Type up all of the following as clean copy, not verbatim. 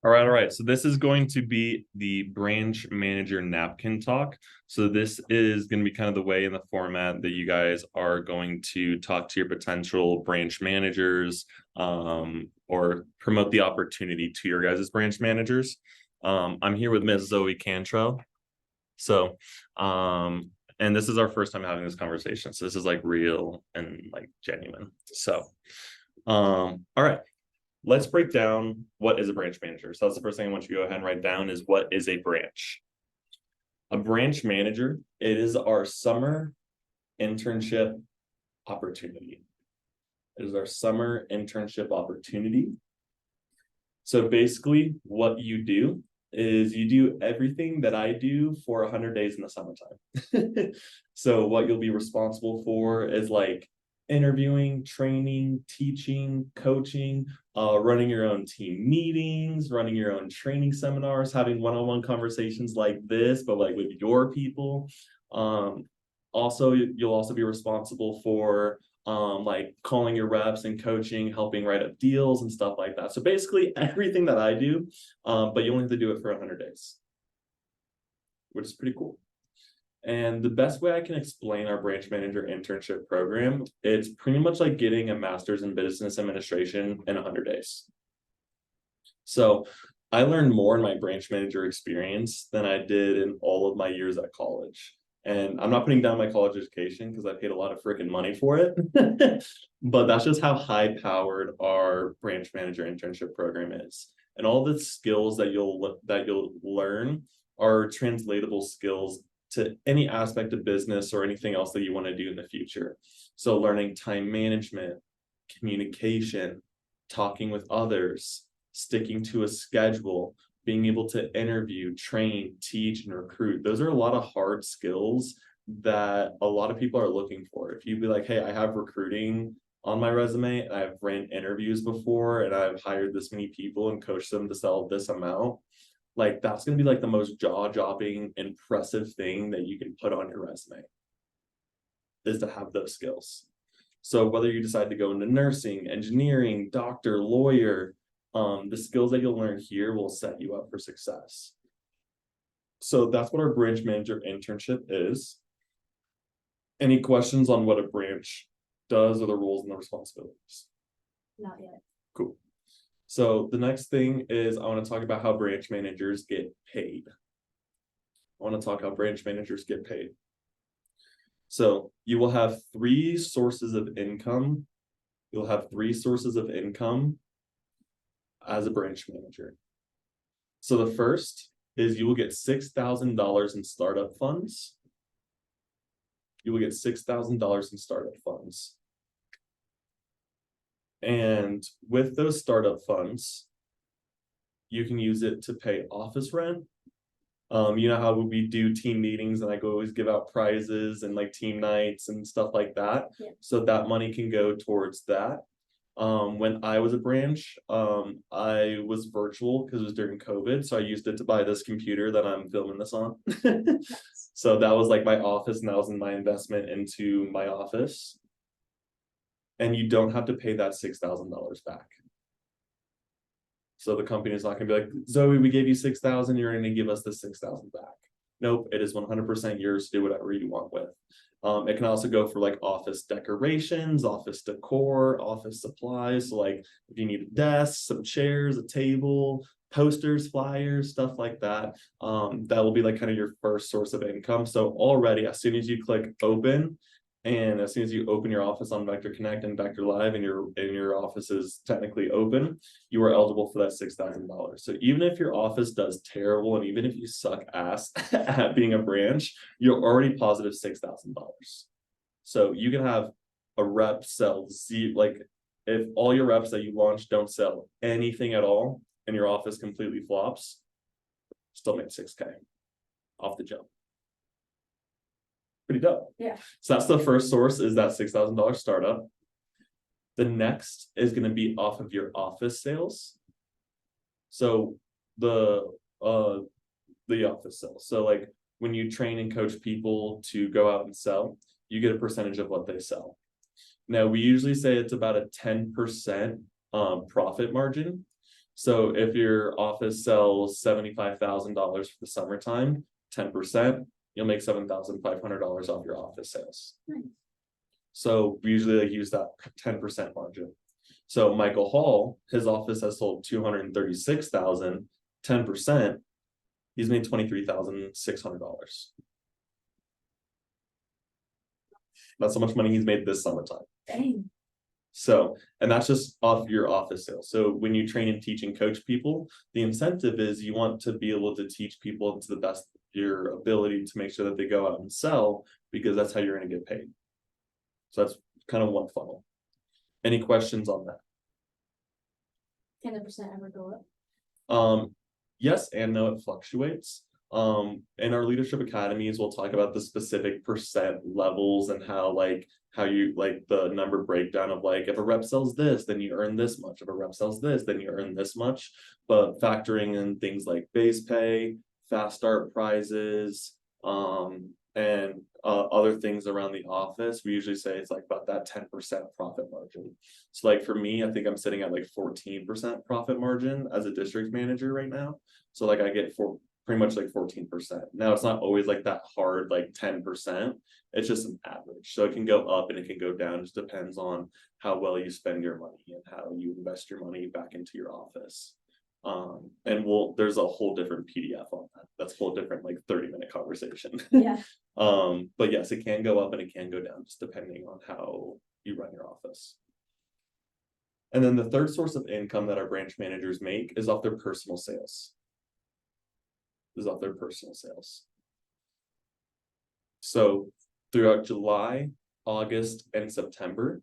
All right. So this is going to be the branch manager napkin talk. So this is going to be kind of the way in the format that you guys are going to talk to your potential branch managers, or promote the opportunity to your guys' branch managers. I'm here with Ms. Zoe Cantrell. So, and this is our first time having this conversation. So this is like real and like genuine. So, all right. Let's break down what is a branch manager. So that's the first thing I want you to go ahead and write down is what is a branch? A branch manager, it is our summer internship opportunity. It is our summer internship opportunity. So basically what you do is you do everything that I do for 100 days in the summertime. So what you'll be responsible for is like interviewing, training, teaching, coaching, running your own team meetings, running your own training seminars, having one-on-one conversations like this, but like with your people. Also, you'll also be responsible for like calling your reps and coaching, helping write up deals and stuff like that. So basically everything that I do, but you only have to do it for 100 days, which is pretty cool. And the best way I can explain our branch manager internship program, it's pretty much like getting a master's in business administration in 100 days. So I learned more in my branch manager experience than I did in all of my years at college. And I'm not putting down my college education because I paid a lot of freaking money for it. But that's just how high powered our branch manager internship program is. And all the skills that you'll learn are translatable skills to any aspect of business or anything else that you want to do in the future. So learning time management, communication, talking with others, sticking to a schedule, being able to interview, train, teach, and recruit. Those are a lot of hard skills that a lot of people are looking for. If you be like, hey, I have recruiting on my resume, and I've ran interviews before, and I've hired this many people and coached them to sell this amount, like that's going to be like the most jaw-dropping, impressive thing that you can put on your resume is to have those skills. So whether you decide to go into nursing, engineering, doctor, lawyer, the skills that you'll learn here will set you up for success. So that's what our branch manager internship is. Any questions on what a branch does or the roles and the responsibilities? Not yet. Cool. So the next thing is I want to talk about how branch managers get paid. I want to talk how branch managers get paid. So you will have three sources of income. You'll have three sources of income as a branch manager. So the first is you will get $6,000 in startup funds. You will get $6,000 in startup funds. And with those startup funds, you can use it to pay office rent. You know how we do team meetings and I go always give out prizes and like team nights and stuff like that. Yeah. So that money can go towards that. When I was a branch, I was virtual because it was during COVID. So I used it to buy this computer that I'm filming this on. So that was like my office, and that was in my investment into my office. And you don't have to pay that $6,000 back. So the company is not going to be like, Zoe, we gave you 6,000, you're going to give us the 6,000 back. Nope, it is 100% yours to do whatever you want with. It can also go for like office decorations, office decor, office supplies. So like if you need a desk, some chairs, a table, posters, flyers, stuff like that, that will be like kind of your first source of income. So already, as soon as you click open, and as soon as you open your office on Vector Connect and Vector Live and your office is technically open, you are eligible for that $6,000. So even if your office does terrible and even if you suck ass at being a branch, you're already positive $6,000. So you can have a rep sell like if all your reps that you launch don't sell anything at all and your office completely flops, still make 6K off the jump. Pretty dope. Yeah. So that's the first source, is that $6,000 startup. The next is going to be off of your office sales. So the office sales. So like when you train and coach people to go out and sell, you get a percentage of what they sell. Now we usually say it's about a 10% profit margin. So if your office sells $75,000 for the summertime, 10%, you'll make $7,500 off your office sales. Nice. So we usually like use that 10% margin. So Michael Hall, his office has sold 236,000, 10%, he's made $23,600. That's how much money he's made this summertime. Dang. So, and that's just off your office sales. So when you train and teach and coach people, the incentive is you want to be able to teach people to the best of your ability to make sure that they go out and sell, because that's how you're going to get paid. So that's kind of one funnel. Any questions on that? Can the percent ever go up? Yes and no, it fluctuates. In our leadership academies, we'll talk about the specific percent levels and how you like the number breakdown of like, if a rep sells this, then you earn this much. If a rep sells this, then you earn this much. But factoring in things like base pay, fast start prizes, and other things around the office, we usually say it's like about that 10% profit margin. So like for me, I think I'm sitting at like 14% profit margin as a district manager right now. So like I get pretty much like 14%. Now it's not always like that hard, like 10%. It's just an average. So it can go up and it can go down. It just depends on how well you spend your money and how you invest your money back into your office. And there's a whole different PDF on that. That's a whole different like 30-minute conversation. Yeah. But yes, it can go up and it can go down just depending on how you run your office. And then the third source of income that our branch managers make is off their personal sales. So throughout July, August, and September,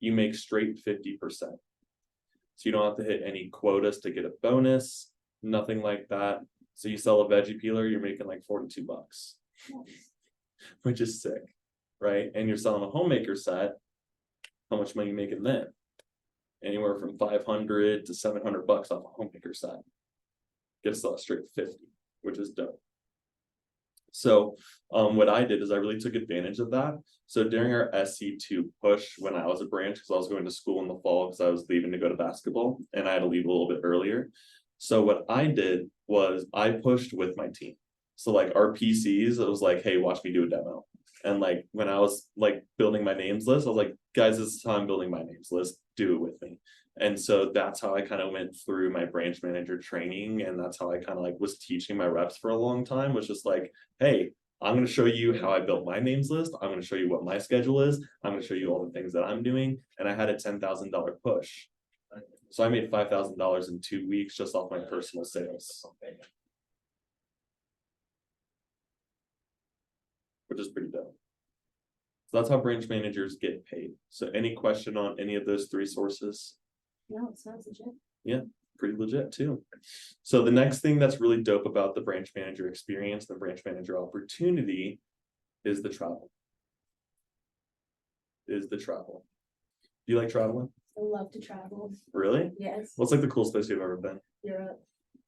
you make straight 50%. So you don't have to hit any quotas to get a bonus, nothing like that. So you sell a veggie peeler, you're making like $42, which is sick, right? And you're selling a homemaker set, how much money are you making then? Anywhere from $500 to $700 off a homemaker set. Get a straight 50, which is dope. So what I did is I really took advantage of that. So during our SC2 push, when I was a branch, because I was going to school in the fall because I was leaving to go to basketball and I had to leave a little bit earlier. So what I did was I pushed with my team. So like our PCs, it was like, hey, watch me do a demo. And like when I was like building my names list, I was like, guys, this is how I'm building my names list. Do it with me. And so that's how I kind of went through my branch manager training. And that's how I kind of like was teaching my reps for a long time, was just like, hey, I'm going to show you how I built my names list. I'm going to show you what my schedule is. I'm going to show you all the things that I'm doing. And I had a $10,000 push. So I made $5,000 in 2 weeks just off my personal sales, which is pretty dope. So that's how branch managers get paid. So any question on any of those three sources? No, it sounds legit. Yeah, pretty legit too. So the next thing that's really dope about the branch manager experience, the branch manager opportunity, is the travel. Do you like traveling? I love to travel. Really? Yes. What's like the coolest place you've ever been? Europe.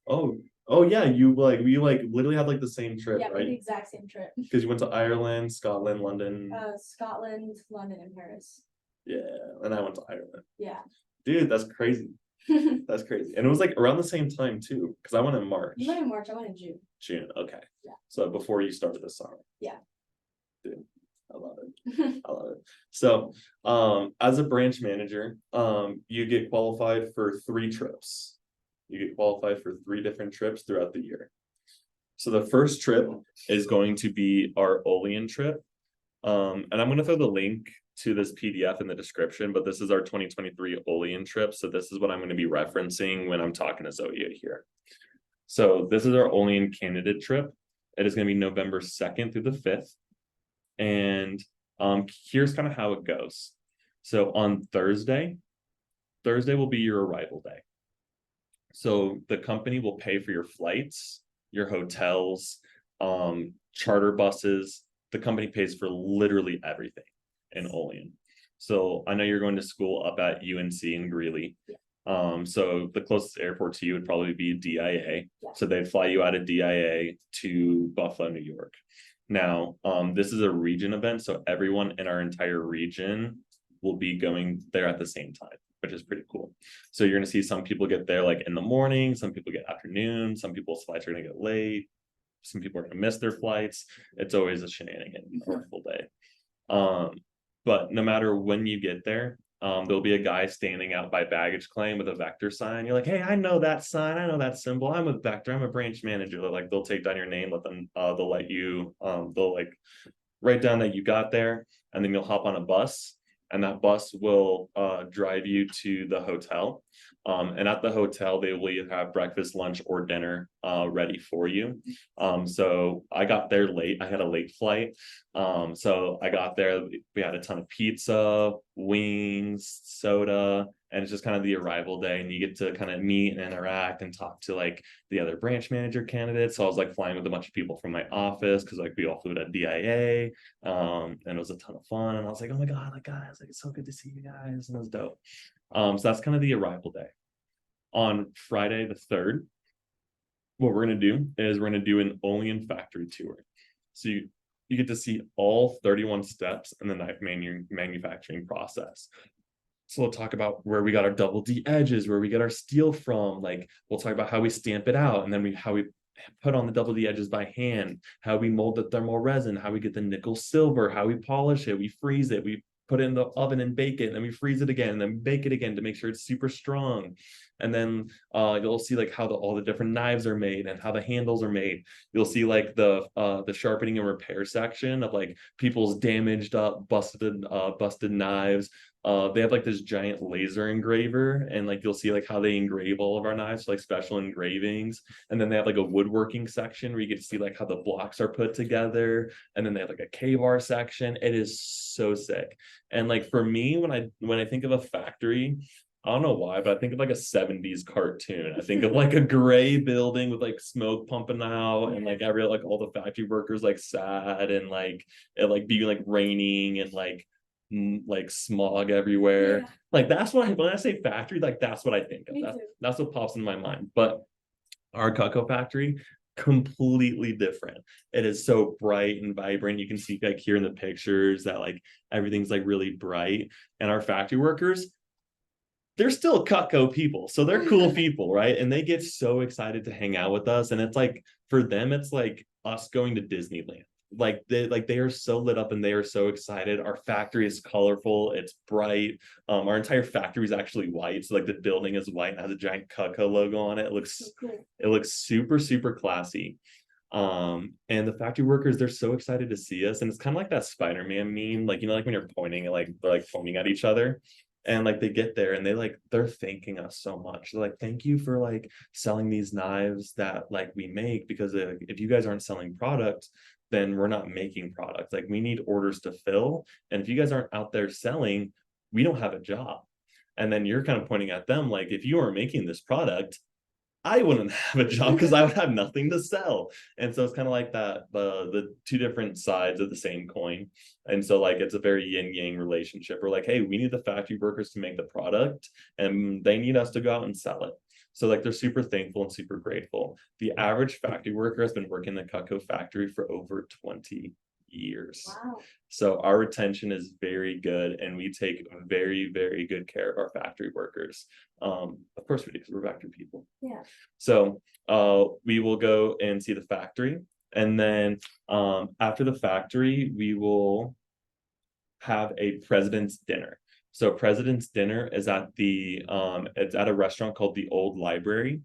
Oh yeah, we literally had like the same trip, yeah, right? The exact same trip. Because you went to Ireland, Scotland, London. Scotland, London, and Paris. Yeah, and I went to Ireland. Yeah. Dude, that's crazy. That's crazy. And it was like around the same time too, because I went in March. You went in March, I went in June. June, okay. Yeah. So before you started this summer. Yeah. Dude, I love it. I love it. So as a branch manager, you get qualified for 3 trips. You get qualified for 3 different trips throughout the year. So the first trip is going to be our Olean trip. And I'm going to throw the link to this PDF in the description, but this is our 2023 Olean trip. So this is what I'm going to be referencing when I'm talking to Zoya here. So this is our Olean candidate trip. It is going to be November 2nd through the 5th. And here's kind of how it goes. So on Thursday will be your arrival day. So the company will pay for your flights, your hotels, charter buses. The company pays for literally everything in Olean. So I know you're going to school up at UNC in Greeley. Yeah. So the closest airport to you would probably be DIA. Yeah. So they'd fly you out of DIA to Buffalo, New York. Now, this is a region event, so everyone in our entire region will be going there at the same time. which is pretty cool. So you're gonna see some people get there like in the morning, some people get afternoon, some people's flights are gonna get late, some people are gonna miss their flights. It's always a shenanigan, a full day. But no matter when you get there, there'll be a guy standing out by baggage claim with a vector sign. You're like, hey, I know that sign, I know that symbol. I'm a vector, I'm a branch manager. They're like, they'll take down your name, let them, they'll let you, they'll like write down that you got there, and then you'll hop on a bus, and that bus will drive you to the hotel. And at the hotel, they will either have breakfast, lunch, or dinner ready for you. So I got there late. I had a late flight. So I got there. We had a ton of pizza, wings, soda, and it's just kind of the arrival day, and you get to kind of meet and interact and talk to like the other branch manager candidates. So I was like flying with a bunch of people from my office because like we all flew to DIA, and it was a ton of fun. And I was like, oh my god, like guys, like it's so good to see you guys, and it was dope. So that's kind of the arrival day. On Friday the 3rd, what we're gonna do is we're gonna do an Olean factory tour. So you get to see all 31 steps in the knife manufacturing process. So we'll talk about where we got our double D edges, where we get our steel from. Like we'll talk about how we stamp it out, and then how we put on the double D edges by hand, how we mold the thermal resin, how we get the nickel silver, how we polish it, we freeze it, we put it in the oven and bake it, and then we freeze it again, and then bake it again to make sure it's super strong. And then you'll see like how all the different knives are made and how the handles are made. You'll see like the sharpening and repair section of like people's damaged up, busted knives. They have like this giant laser engraver, and like you'll see like how they engrave all of our knives, like special engravings. And then they have like a woodworking section where you get to see like how the blocks are put together. And then they have like a K-bar section. It is so sick. And like for me, when I think of a factory, I don't know why, but I think of like a 70s cartoon. I think of like a gray building with like smoke pumping out, and like like all the factory workers like sad, and like it like be like raining, and like smog everywhere. Yeah. Like that's what when I say factory, like that's what I think of. That's what pops in my mind. But our Cutco factory, completely different. It is so bright and vibrant. You can see like here in the pictures that like everything's like really bright. And our factory workers, they're still Cutco people, so they're cool people, right? And they get so excited to hang out with us, and it's like for them, it's like us going to Disneyland. They are so lit up and they are so excited. Our factory is colorful, it's bright. Our entire factory is actually white, so like the building is white and has a giant Cutco logo on it. It looks So cool. it looks super super classy. And the factory workers, they're so excited to see us, and it's kind of like that Spider-Man meme, like like when you're pointing at like they're like pointing at each other. And like they get there and they're thanking us so much. They're like, thank you for like selling these knives that like we make, because if you guys aren't selling product, then we're not making product. Like we need orders to fill, and if you guys aren't out there selling, we don't have a job. And then you're kind of pointing at them like, if you aren't making this product, I wouldn't have a job because I would have nothing to sell. And so it's kind of like that, the two different sides of the same coin. And so like it's a very yin yang relationship. We're like, hey, we need the factory workers to make the product, and they need us to go out and sell it. So like they're super thankful and super grateful. The average factory worker has been working in the Cutco factory for over 20 years. Wow. So our retention is very good, and we take very, very good care of our factory workers. Of course we do, because we're factory people. Yeah. So we will go and see the factory, and then after the factory, we will have a president's dinner. So president's dinner is it's at a restaurant called the Old Library,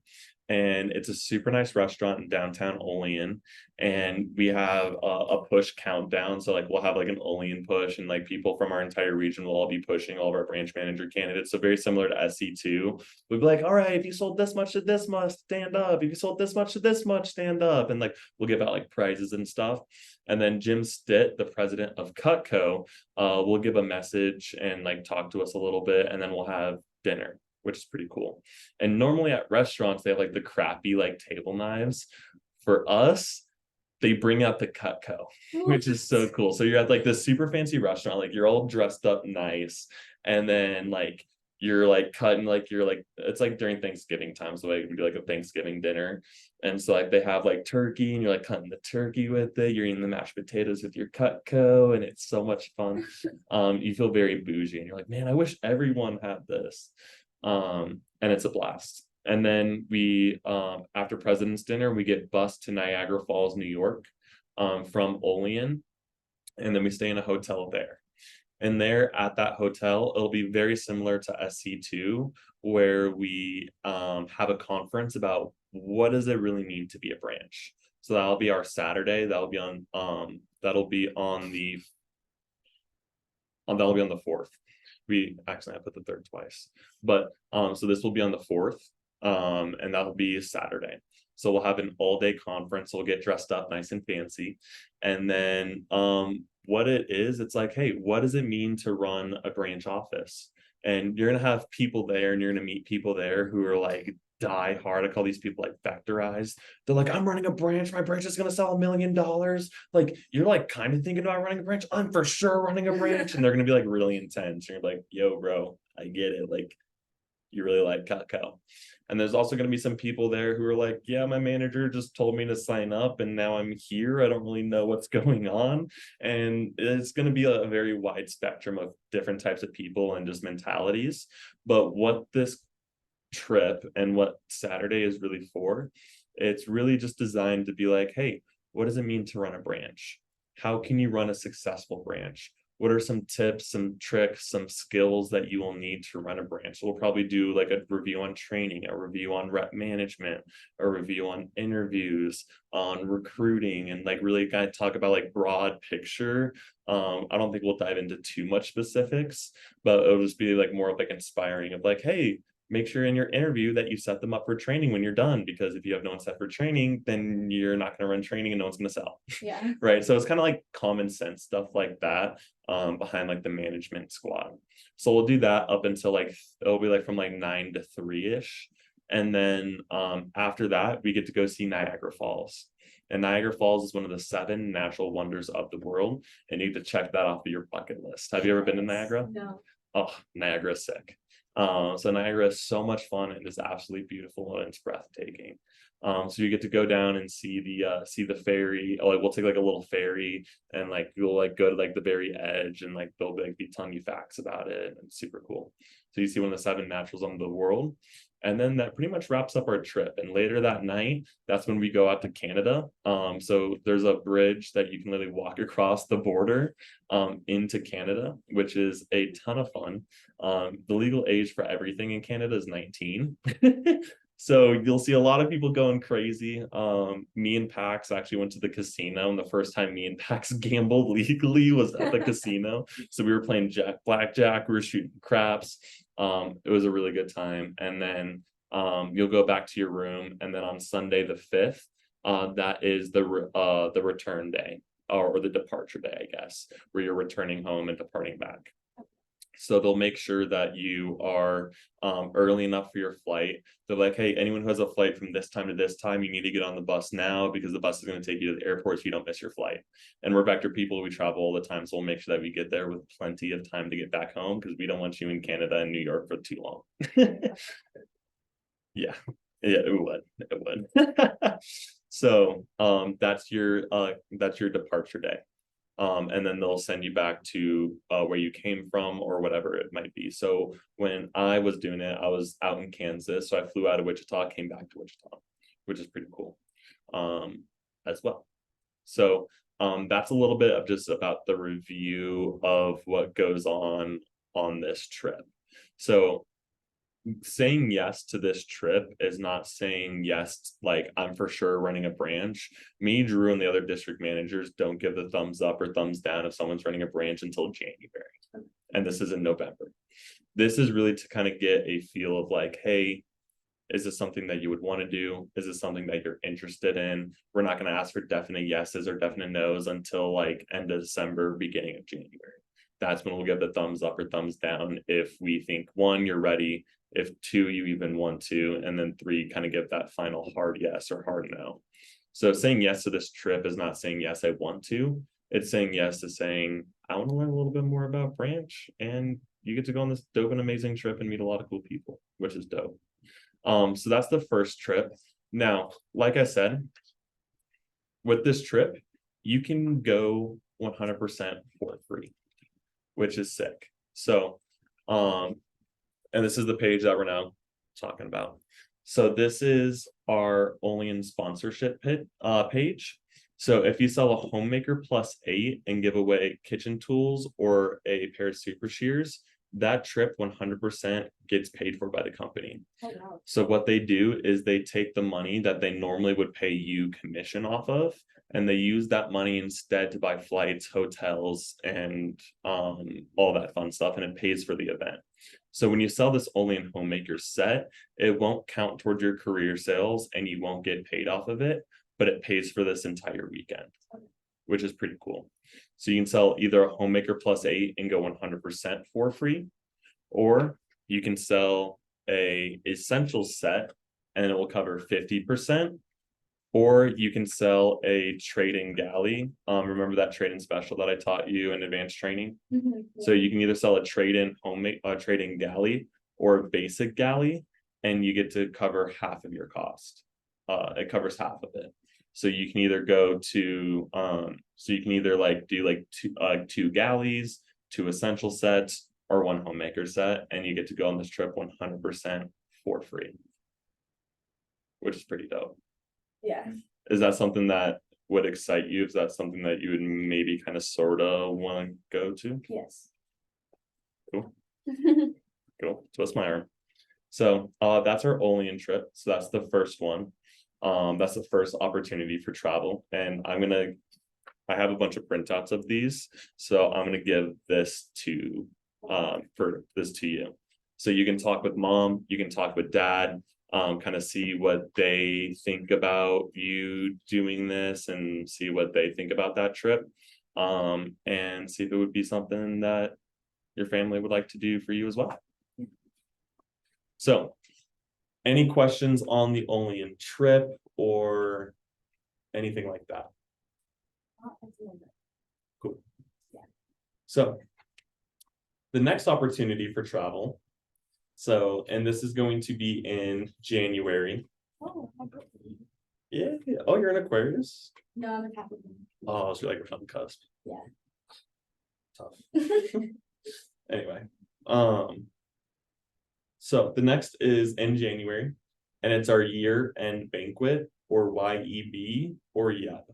and it's a super nice restaurant in downtown Olean. And we have a push countdown. So like we'll have like an Olean push, and like people from our entire region will all be pushing all of our branch manager candidates. So very similar to SC2. We'd be like, all right, if you sold this much to this much, stand up. If you sold this much to this much, stand up. And like we'll give out like prizes and stuff. And then Jim Stitt, the president of Cutco, will give a message and like talk to us a little bit, and then we'll have dinner, which is pretty cool. And normally at restaurants, they have like the crappy like table knives. For us, they bring out the Cutco, which is so cool. So you're at like this super fancy restaurant, like you're all dressed up nice, and then like you're like cutting like you're like it's like during Thanksgiving time, so like we do like a Thanksgiving dinner. And so like they have like turkey and you're like cutting the turkey with it, you're eating the mashed potatoes with your Cutco, and it's so much fun. You feel very bougie and you're like, man, I wish everyone had this. And it's a blast. And then we after President's Dinner, we get bused to Niagara Falls, New York, from Olean, and then we stay in a hotel there. And there at that hotel, it'll be very similar to SC2, where we have a conference about what does it really mean to be a branch. So that'll be our Saturday. That'll be on the 4th. We actually I put the third twice, but so this will be on the 4th, and that'll be Saturday. So we'll have an all-day conference. We'll get dressed up nice and fancy, and then what it is, it's like, hey, what does it mean to run a branch office? And you're gonna have people there, and you're gonna meet people there who are like die hard. I call these people like vectorized. They're like, I'm running a branch. My branch is gonna sell $1 million. Like you're like kind of thinking about running a branch. I'm for sure running a branch, and they're gonna be like really intense. And you're like, yo, bro, I get it. Like you really like Cutco. And there's also going to be some people there who are like, yeah, my manager just told me to sign up and now I'm here. I don't really know what's going on. And it's going to be a very wide spectrum of different types of people and just mentalities. But what this trip and what Saturday is really for, it's really just designed to be like, hey, what does it mean to run a branch? How can you run a successful branch? What are some tips, some tricks, some skills that you will need to run a branch? So we'll probably do like a review on training, a review on rep management, a review on interviews, on recruiting, and like really kind of talk about like broad picture. I don't think we'll dive into too much specifics, but it'll just be like more of like inspiring of like, hey, make sure in your interview that you set them up for training when you're done, because if you have no one set for training, then you're not going to run training and no one's going to sell. Yeah. Right. So it's kind of like common sense stuff like that, behind like the management squad. So we'll do that up until like it'll be like from like 9 to 3 ish. And then after that, we get to go see Niagara Falls. And Niagara Falls is one of the 7 natural wonders of the world. And you get to check that off of your bucket list. Have you ever been to Niagara? No. Oh, Niagara is sick. So Niagara is so much fun and is absolutely beautiful and it's breathtaking. So you get to go down and see the ferry. Oh, like we'll take like a little ferry and like you'll like go to like the very edge and like they'll be telling you facts about it, and it's super cool. So you see one of the 7 naturals of the world. And then that pretty much wraps up our trip. And later that night, that's when we go out to Canada. So there's a bridge that you can literally walk across the border into Canada, which is a ton of fun. The legal age for everything in Canada is 19. So you'll see a lot of people going crazy. Me and Pax actually went to the casino, and the first time me and Pax gambled legally was at the casino. So we were playing blackjack, we were shooting craps. It was a really good time. And then you'll go back to your room, and then on Sunday the 5th, that is the return day, or the departure day, I guess, where you're returning home and departing back. So they'll make sure that you are early enough for your flight. They're like, hey, anyone who has a flight from this time to this time, you need to get on the bus now because the bus is going to take you to the airport so you don't miss your flight. And we're vector people, we travel all the time. So we'll make sure that we get there with plenty of time to get back home because we don't want you in Canada and New York for too long. Yeah. Yeah, it would. It would. So that's your departure day. And then they'll send you back to where you came from or whatever it might be. So when I was doing it, I was out in Kansas. So I flew out of Wichita, came back to Wichita, which is pretty cool as well. So that's a little bit of just about the review of what goes on this trip. So saying yes to this trip is not saying yes like I'm for sure running a branch. Me, Drew, and the other district managers don't give the thumbs up or thumbs down if someone's running a branch until January. And this is in November. This is really to kind of get a feel of like, hey, is this something that you would want to do? Is this something that you're interested in? We're not going to ask for definite yeses or definite nos until like end of December, beginning of January. That's when we'll give the thumbs up or thumbs down if we think 1, you're ready, if 2, you even want to, and then 3, kind of give that final hard yes or hard no. So saying yes to this trip is not saying yes, I want to. It's saying yes to saying I want to learn a little bit more about Branch, and you get to go on this dope and amazing trip and meet a lot of cool people, which is dope. So that's the first trip. Now, like I said, with this trip, you can go 100% for free, which is sick. So, and this is the page that we're now talking about. So this is our only in sponsorship page. So if you sell a homemaker +8 and give away kitchen tools or a pair of super shears, that trip 100% gets paid for by the company. Oh, wow. So what they do is they take the money that they normally would pay you commission off of, and they use that money instead to buy flights, hotels, and all that fun stuff, and it pays for the event. So when you sell this only in homemaker set, it won't count towards your career sales and you won't get paid off of it, but it pays for this entire weekend, which is pretty cool. So you can sell either a homemaker +8 and go 100% for free, or you can sell a essential set and it will cover 50%, or you can sell a trade-in galley. Remember that trade-in special that I taught you in advanced training? Mhm, So yeah. you can either sell a trade-in homemade trade-in galley or a basic galley, and you get to cover half of your cost. It covers half of it. So you can either go to so you can either like do like two galleys, two essential sets, or one homemaker set, and you get to go on this trip 100% for free, which is pretty dope. Yeah. Is that something that would excite you? Is that something that you would maybe kind of sort of want to go to? Yes. Cool. Cool. Twist my arm. So that's our only in trip. So that's the first one. That's the first opportunity for travel. And I have a bunch of printouts of these. So I'm gonna give this to you. So you can talk with mom, you can talk with dad, kind of see what they think about you doing this and see what they think about that trip. And see if it would be something that your family would like to do for you as well. So, any questions on the only in trip or anything like that? Cool. Yeah. So, the next opportunity for travel. So, and this is going to be in January. Oh, my birthday. Yeah. Oh, you're an Aquarius? No, I'm a Capricorn. Oh, so you're like on the cusp. Yeah. Tough. Anyway, so the next is in January, and it's our year-end banquet, or YEB, or YEB.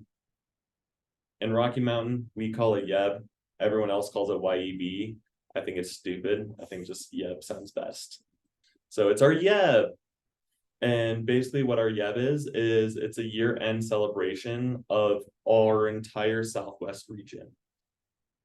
In Rocky Mountain, we call it YEB. Everyone else calls it YEB. I think it's stupid. I think just YEB sounds best. So it's our YEB. And basically what our YEB is it's a year-end celebration of our entire Southwest region.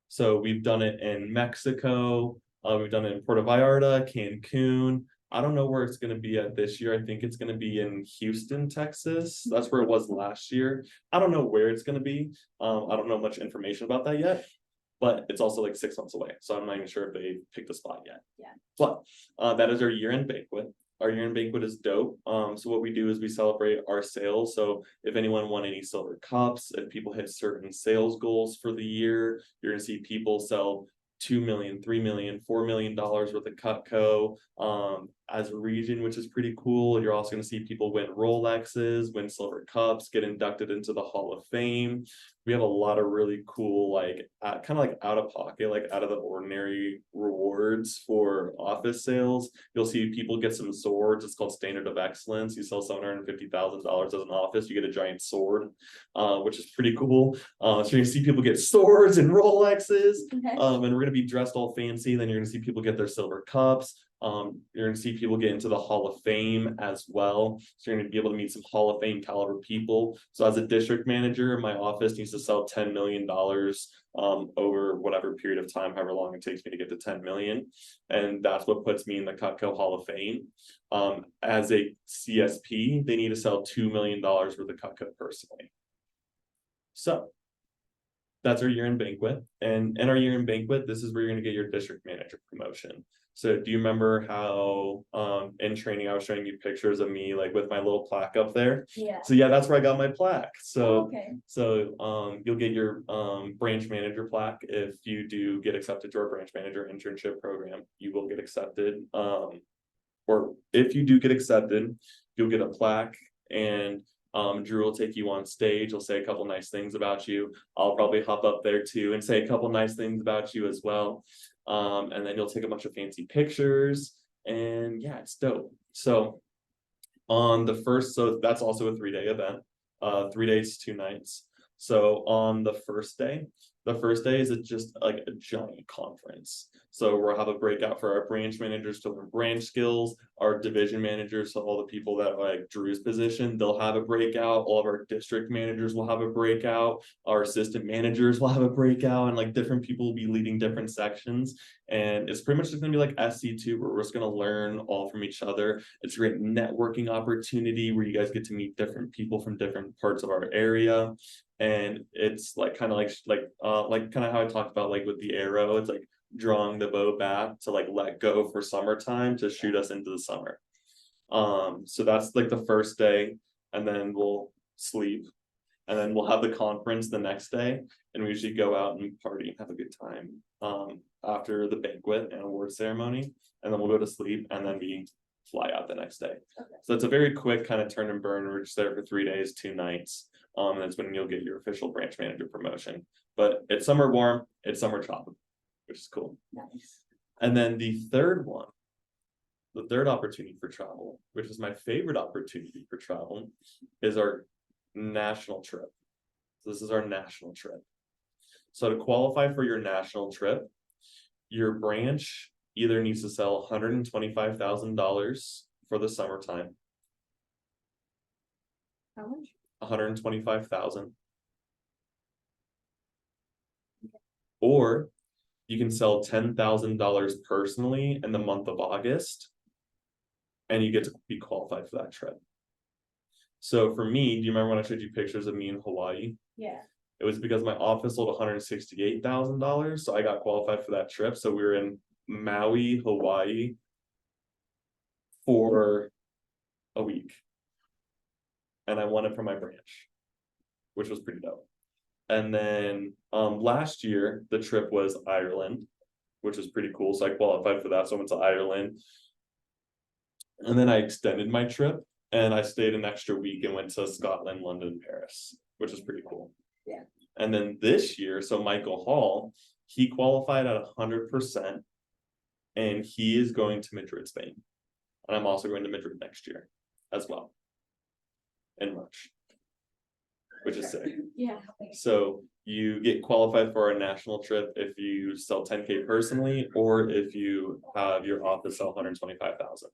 So we've done it in Mexico, we've done it in Puerto Vallarta, Cancun. I don't know where it's going to be at this year. I think it's going to be in Houston, Texas. That's where it was last year. I don't know where it's going to be. I don't know much information about that yet, but it's also like 6 months away. So I'm not even sure if they picked a spot yet. Yeah. But that is our year-end banquet. Our year-end banquet is dope. So what we do is we celebrate our sales. So if anyone won any silver cups, if people hit certain sales goals for the year, you're gonna see people sell 2 million, 3 million, $4 million worth of Cutco as a region, which is pretty cool. You're also going to see people win Rolexes, win silver cups, get inducted into the Hall of Fame. We have a lot of really cool, like kind of like out of pocket, like out of the ordinary rewards for office sales. You'll see people get some swords. It's called Standard of Excellence. You sell $750,000 as an office, you get a giant sword, which is pretty cool. So you're gonna see people get swords and Rolexes, Okay. and we're gonna be dressed all fancy. Then you're gonna see people get their silver cups. You're gonna see people get into the Hall of Fame as well. So you're gonna be able to meet some Hall of Fame caliber people. So as a district manager, my office needs to sell $10 million over whatever period of time, however long it takes me to get to 10 million. And that's what puts me in the Cutco Hall of Fame. As a CSP, they need to sell $2 million worth of Cutco personally. So that's our year-end banquet. And in our year-end banquet, this is where you're going to get your district manager promotion. So do you remember how in training I was showing you pictures of me like with my little plaque up there? Yeah. So yeah, that's where I got my plaque. Oh, okay. So you'll get your branch manager plaque if you do get accepted to our branch manager internship program. You will get accepted. Or if you do get accepted, you'll get a plaque, and Drew will take you on stage. He'll say a couple nice things about you. I'll probably hop up there too and say a couple nice things about you as well. And then you'll take a bunch of fancy pictures, and yeah, it's dope. So on the first, so that's also a 3-day event, 3 days, 2 nights. So on the first day is just like a giant conference. So we'll have a breakout for our branch managers to learn branch skills, our division managers, so all the people that are like Drew's position, they'll have a breakout. All of our district managers will have a breakout. Our assistant managers will have a breakout, and like different people will be leading different sections. And it's pretty much just gonna be like SC2, where we're just gonna learn all from each other. It's a great networking opportunity where you guys get to meet different people from different parts of our area. And it's like kind of like kind of how I talked about like with the arrow, it's like drawing the bow back to like let go for summertime to shoot us into the summer. So that's like the first day, and then we'll sleep, and then we'll have the conference the next day, and we usually go out and party and have a good time after the banquet and award ceremony, and then we'll go to sleep, and then we fly out the next day. Okay. So it's a very quick kind of turn and burn. We're just there for 3 days, 2 nights. And that's when you'll get your official branch manager promotion. But it's summer warm, it's summer chopping, which is cool. Nice. And then the third opportunity for travel, which is my favorite opportunity for travel, is our national trip. So this is our national trip. So to qualify for your national trip, your branch either needs to sell $125,000 for the summertime. How much? 125,000. Or you can sell $10,000 personally in the month of August, and you get to be qualified for that trip. So for me, do you remember when I showed you pictures of me in Hawaii? Yeah. It was because my office sold $168,000, so I got qualified for that trip. So we were in Maui, Hawaii for a week, and I won it from my branch, which was pretty dope. And then last year the trip was Ireland, which was pretty cool. So I qualified for that. So I went to Ireland, and then I extended my trip, and I stayed an extra week and went to Scotland, London, Paris, which is pretty cool. Yeah. And then this year, so Michael Hall, he qualified at 100%, and he is going to Madrid, Spain. And I'm also going to Madrid next year as well, in March, which is sick. Yeah. So you get qualified for a national trip if you sell 10K personally, or if you have your office sell 125,000.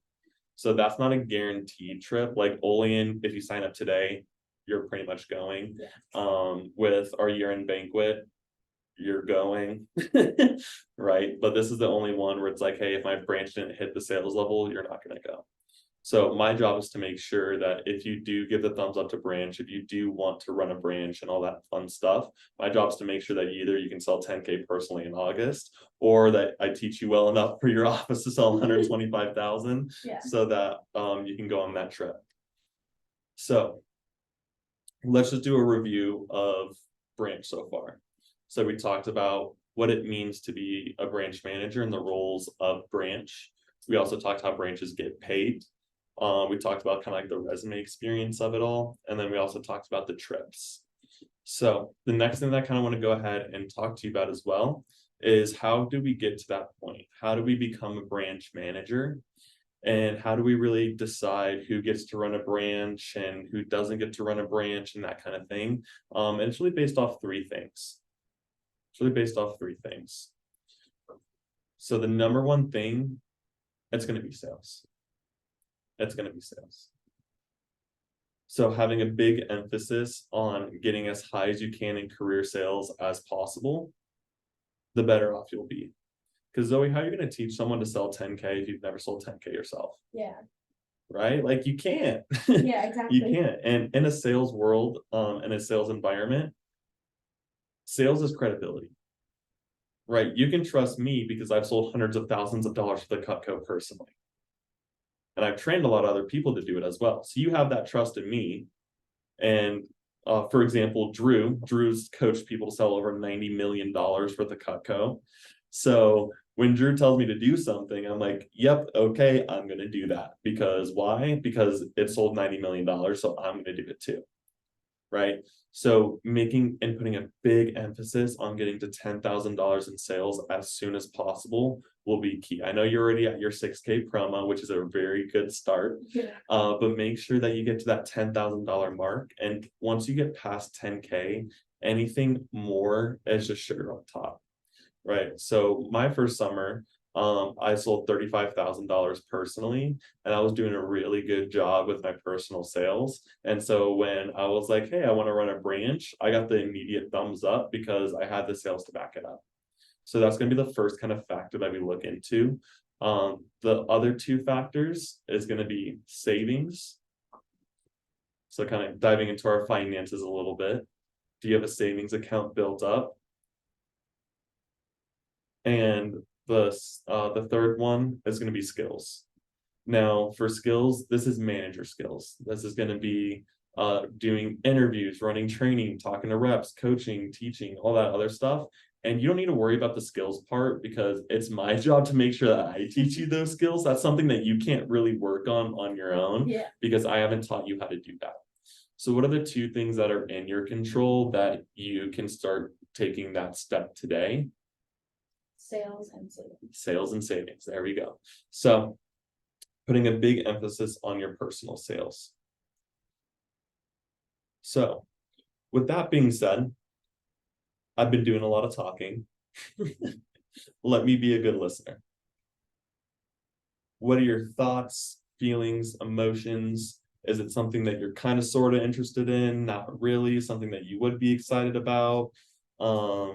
So that's not a guaranteed trip. Like Olean, if you sign up today, you're pretty much going. Yeah. With our year-end banquet, you're going, right? But this is the only one where it's like, hey, if my branch didn't hit the sales level, you're not going to go. So my job is to make sure that if you do give the thumbs up to branch, if you do want to run a branch and all that fun stuff, my job is to make sure that either you can sell 10K personally in August, or that I teach you well enough for your office to sell 125,000, Yeah. so that you can go on that trip. So let's just do a review of branch so far. So we talked about what it means to be a branch manager and the roles of branch. We also talked how branches get paid. We talked about kind of like the resume experience of it all. And then we also talked about the trips. So the next thing that I kind of want to go ahead and talk to you about as well is, how do we get to that point? How do we become a branch manager? And how do we really decide who gets to run a branch and who doesn't get to run a branch and that kind of thing? And it's really based off three things. So the number one thing, it's going to be sales. So having a big emphasis on getting as high as you can in career sales as possible, the better off you'll be. Because Zoe, how are you going to teach someone to sell 10K if you've never sold 10K yourself? Yeah. Right? Like you can't. Yeah, exactly. You can't. And in a sales world, in a sales environment, sales is credibility. right? You can trust me because I've sold hundreds of thousands of dollars for the Cutco personally. And I've trained a lot of other people to do it as well. So you have that trust in me. And for example, Drew's coached people to sell over $90 million worth of Cutco. So when Drew tells me to do something, I'm like, yep, okay, I'm going to do that. Because why? Because it sold $90 million. So I'm going to do it too. Right. So making and putting a big emphasis on getting to $10,000 in sales as soon as possible will be key. I know you're already at your 6K promo, which is a very good start. Yeah. But make sure that you get to that $10,000 mark. And once you get past 10K, anything more is just sugar on top. Right. So my first summer, I sold $35,000 personally, and I was doing a really good job with my personal sales. And so when I was like, hey, I want to run a branch, I got the immediate thumbs up because I had the sales to back it up. So that's going to be the first kind of factor that we look into. The other two factors is going to be savings. So kind of diving into our finances a little bit. Do you have a savings account built up? And the third one is going to be skills. Now, for skills, this is manager skills. This is going to be doing interviews, running training, talking to reps, coaching, teaching, all that other stuff. And you don't need to worry about the skills part because it's my job to make sure that I teach you those skills. That's something that you can't really work on your own because I haven't taught you how to do that. So what are the two things that are in your control that you can start taking that step today? Sales and savings. Sales and savings. There we go. So putting a big emphasis on your personal sales. So with that being said, I've been doing a lot of talking. Let me be a good listener. What are your thoughts, feelings, emotions? Is it something that you're kind of sort of interested in? Not really. Something that you would be excited about? I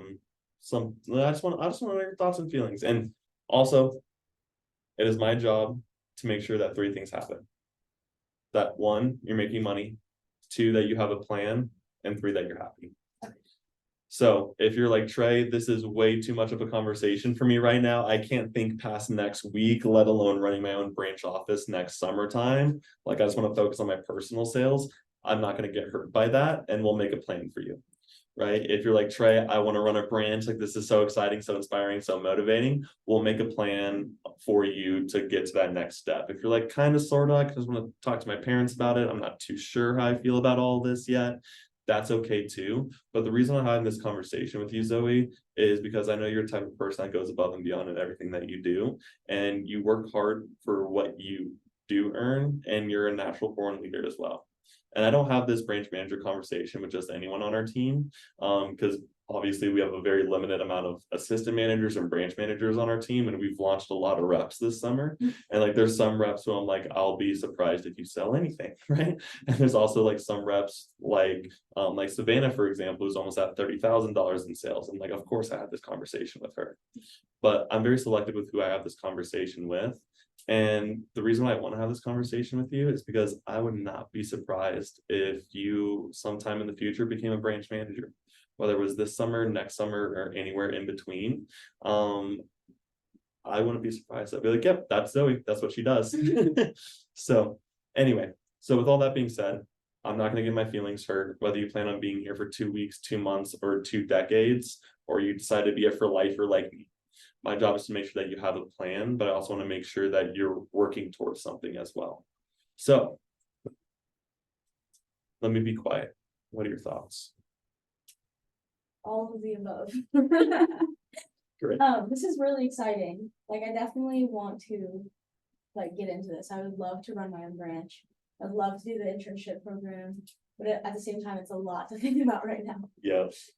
just want to know your thoughts and feelings. And also, it is my job to make sure that three things happen. That one, you're making money. Two, that you have a plan. And three, that you're happy. So if you're like, Trey, this is way too much of a conversation for me right now. I can't think past next week, let alone running my own branch office next summertime. Like I just want to focus on my personal sales. I'm not going to get hurt by that. And we'll make a plan for you. Right? If you're like, Trey, I want to run a branch, like this is so exciting, so inspiring, so motivating, we'll make a plan for you to get to that next step. If you're like kind of sort of, I just want to talk to my parents about it, I'm not too sure how I feel about all this yet, that's okay too. But the reason I'm having this conversation with you, Zoe, is because I know you're the type of person that goes above and beyond in everything that you do, and you work hard for what you do earn, and you're a natural born leader as well. And I don't have this branch manager conversation with just anyone on our team, because obviously we have a very limited amount of assistant managers and branch managers on our team, and we've launched a lot of reps this summer. And like there's some reps who I'm like, I'll be surprised if you sell anything, right? And there's also like some reps like Savannah, for example, who's almost at $30,000 in sales. And like, of course, I had this conversation with her, but I'm very selective with who I have this conversation with. And the reason why I want to have this conversation with you is because I would not be surprised if you sometime in the future became a branch manager, whether it was this summer, next summer, or anywhere in between. I wouldn't be surprised. I'd be like, yep, that's Zoe. That's what she does. So anyway, so with all that being said, I'm not going to get my feelings hurt, whether you plan on being here for 2 weeks, 2 months, or 2 decades, or you decide to be here for life or like me. My job is to make sure that you have a plan, but I also want to make sure that you're working towards something as well. So let me be quiet. What are your thoughts? All of the above. Great. This is really exciting. Like I definitely want to like get into this. I would love to run my own branch. I'd love to do the internship program, but at the same time, it's a lot to think about right now. Yes.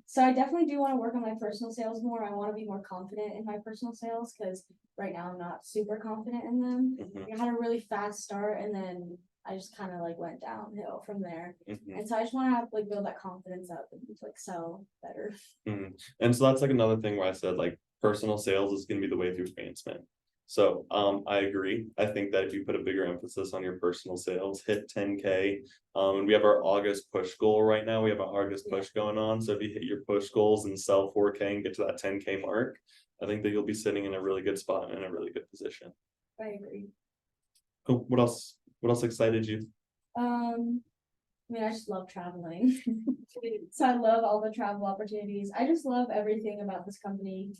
So I definitely do want to work on my personal sales more. I want to be more confident in my personal sales because right now I'm not super confident in them. I had a really fast start and then I just kind of like went downhill from there. And so I just want to have like build that confidence up and like sell better. And so that's like another thing where I said like personal sales is going to be the way through advancement. So I agree. I think that if you put a bigger emphasis on your personal sales, hit 10K. And we have our August push goal right now. We have an August push going on. So if you hit your push goals and sell 4K and get to that 10K mark, I think that you'll be sitting in a really good spot and in a really good position. I agree. Cool. What else? What else excited you? I mean, I just love traveling. So I love all the travel opportunities. I just love everything about this company.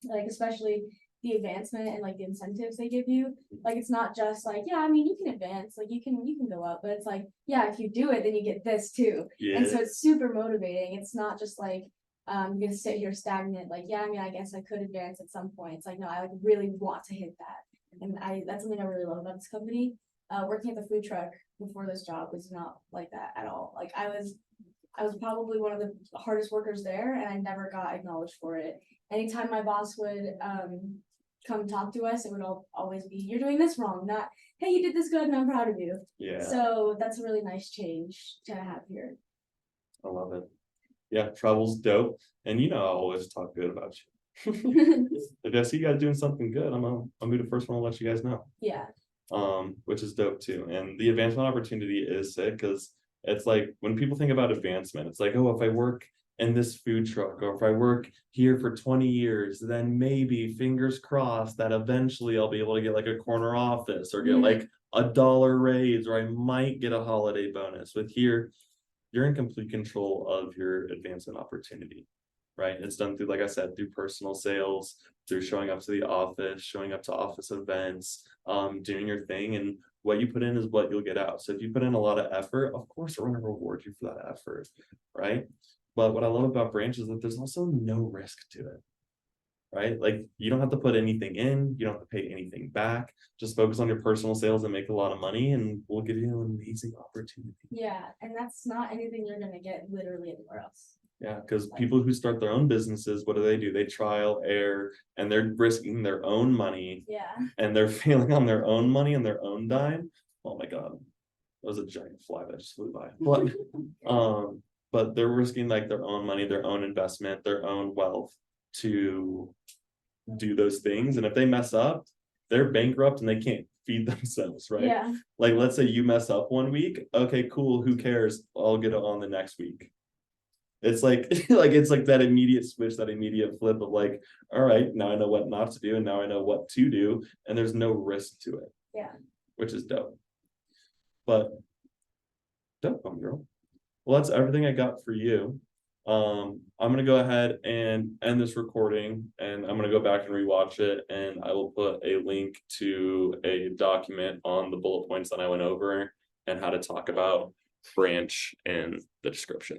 Like, especially the advancement and like the incentives they give you. Like, it's not just like, yeah, I mean, you can advance, like you can go up, but it's like, yeah, if you do it, then you get this too. And so Yeah. it's super motivating. It's not just like you're gonna sit here stagnant, like, yeah, I mean, I guess I could advance at some point. It's like, no, I like really want to hit that. And that's something I really love about this company. Working at the food truck before this job was not like that at all. Like, I was probably one of the hardest workers there, and I never got acknowledged for it. Anytime my boss would come talk to us, it would always be, "You're doing this wrong," not, "Hey, you did this good, and I'm proud of you." Yeah. So that's a really nice change to have here. I love it. Yeah, travel's dope. And I always talk good about you. If I see you guys doing something good, I'll be the first one to let you guys know. Yeah. Which is dope too. And the advancement opportunity is sick because it's like when people think about advancement, it's like, oh, if I work in this food truck or if I work here for 20 years, then maybe fingers crossed that eventually I'll be able to get like a corner office or get like $1 raise, or I might get a holiday bonus. With here, you're in complete control of your advancement opportunity, right? It's done through, like I said, through personal sales, through showing up to the office, showing up to office events, doing your thing, and what you put in is what you'll get out. So if you put in a lot of effort, of course, we're going to reward you for that effort, right? But what I love about branch is that there's also no risk to it, right? Like you don't have to put anything in, you don't have to pay anything back. Just focus on your personal sales and make a lot of money, and we'll give you an amazing opportunity. Yeah, and that's not anything you're gonna get literally anywhere else. Yeah, because people who start their own businesses, what do? They trial, error, and they're risking their own money. Yeah. And they're failing on their own money and their own dime. Oh my God. That was a giant fly that just flew by. But they're risking like their own money, their own investment, their own wealth to do those things. And if they mess up, they're bankrupt and they can't feed themselves, right? Yeah. Like, let's say you mess up one week. Okay, cool. Who cares? I'll get it on the next week. It's like, it's like that immediate switch, that immediate flip of like, all right, now I know what not to do, and now I know what to do, and there's no risk to it. Yeah. Which is dope. But dope, girl. Well, that's everything I got for you. I'm gonna go ahead and end this recording, and I'm gonna go back and rewatch it, and I will put a link to a document on the bullet points that I went over and how to talk about branch in the description.